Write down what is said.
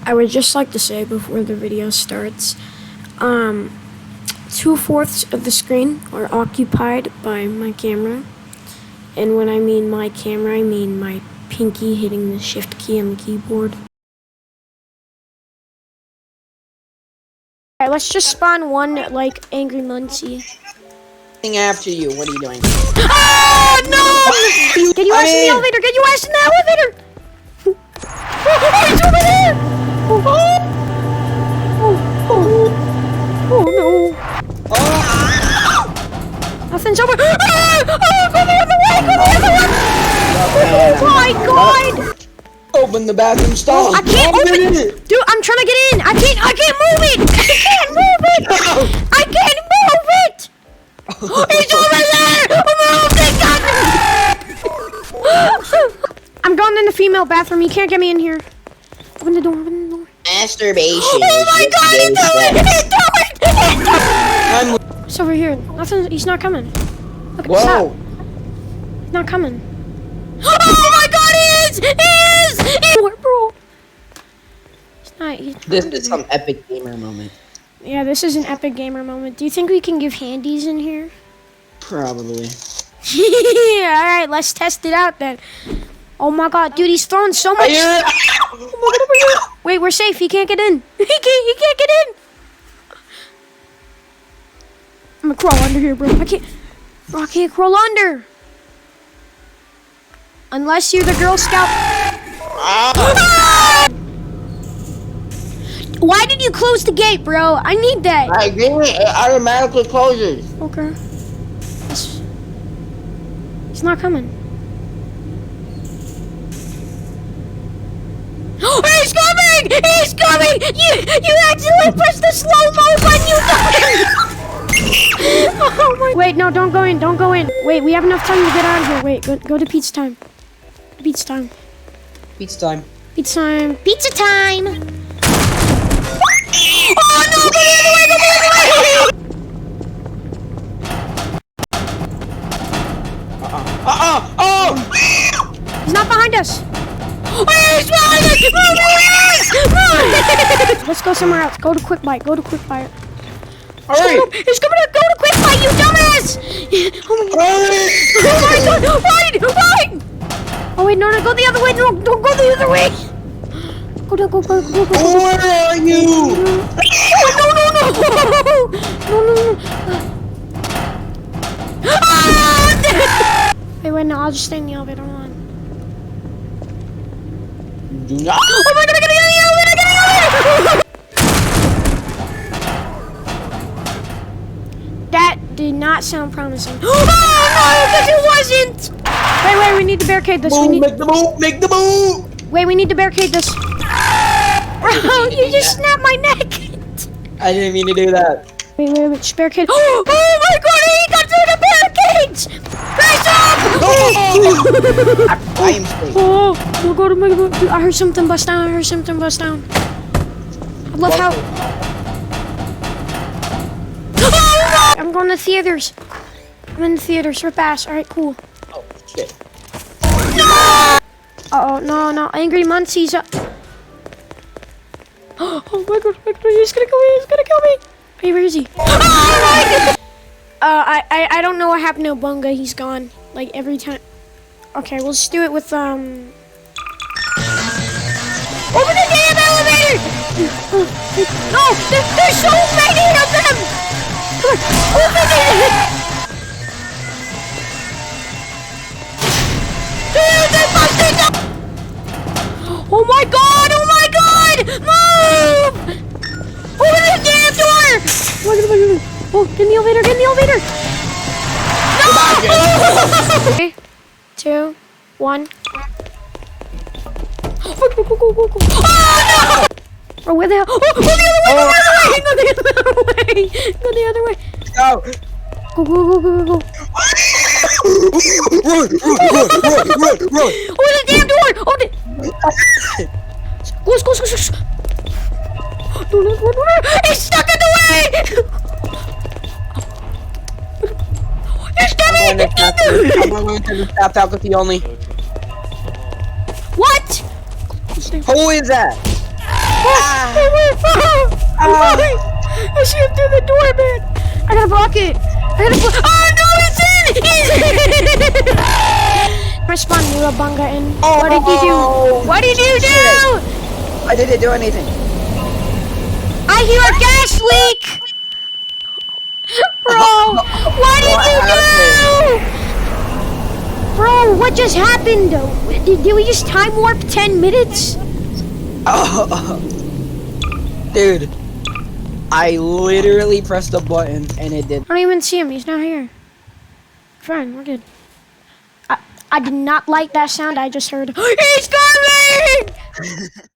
I would just like to say before the video starts, 2/4 of the screen are occupied by my camera. And when I mean my camera, I mean my pinky hitting the shift key on the keyboard. Alright, let's just spawn one, like, angry Muncie. After you, what are you doing? Ah, no! Get your ass in the elevator! Get your ass in the elevator! Oh, it's over there! Oh no! Nothing's over. Go the other way! Go the other way! Oh my god! Open the bathroom stall. I can't open it! Dude, I'm trying to get in! I can't move it! I can't move it! I can't move it! He's over there! I'm going in the female bathroom. You can't get me in here. Open the door, open the door. Masturbation. Oh my god, he's doing it! It's over here. Nothing, he's not coming. Look, whoa. He's not coming. Oh my god, he is! Bro. This is some epic gamer moment. Yeah, this is an epic gamer moment. Do you think we can give handies in here? Probably. Yeah, alright, let's test it out then. Oh my god, dude, he's throwing so much. Oh my god, wait, we're safe. He can't get in. He can't get in. I'm gonna crawl under here, bro. I can't crawl under. Unless you're the Girl Scout. Why did you close the gate, bro? I need that. I agree. It automatically closes. Okay. He's not coming. Oh, he's coming! He's coming! You accidentally pressed the slow-mo button, you Oh my. Wait, no, don't go in, don't go in. Wait, we have enough time to get out of here. Wait, go to pizza time. Pizza time. Pizza time. Pizza time. Pizza time! Oh no, go the other way, go the other way! Oh! He's not behind us. Oh, he's behind us! Let's go somewhere else. Go to Quick Bite. Go to Quick Bite. Hurry! He's coming up! Go to Quick Bite, you dumbass! Oh my god! Run! Oh wait, no, go the other way! No, don't go the other way! Go. Where are you? No! Wait, no, I'll just stay in the elevator. Hold on. Do not. Oh my god, I gotta get in the elevator! That did not sound promising. Oh no, because it wasn't! Wait, we need to barricade this. Make the move! Wait, we need to barricade this. Bro, you just snapped my neck! I didn't mean to do that. Wait, just barricade. Oh my god, he got through the barricades! Face up! I am safe. Oh, we'll go to my. I heard something bust down. I love how. I'm going to theaters. I'm in the theaters. Rip ass. Alright, cool. Oh, shit. Uh-oh, no. Angry Muncie's up. Oh my god, he's gonna kill me. Hey, where is he? Oh my god! I don't know what happened to Bunga. He's gone. Like, every time. Okay, we'll just do it with, Open the damn elevator! No! There's so many of them! Come on, open it! Dude, they're busting up! Oh my god! Move! Open the damn door! Oh, get in the elevator! No! 3, 2, 1. Go. Oh no! Or where the hell? Oh, go the other way! Go. Go. Run! Open the damn door! Open it! Go. No. He's stuck in the way! He's coming! I'm going to the staff faculty only. What? Who is that? I see him through the door, man. I gotta block it. Oh no, he's in! Respawn new bunga in. What did you do? What did you do? I didn't do anything. I hear a gas leak! Bro, what did you do? Bro, what just happened? Did we just time warp 10 minutes? Oh, dude, I literally pressed a button and it did. I don't even see him. He's not here. Fine, we're good. I did not like that sound I just heard. He's coming!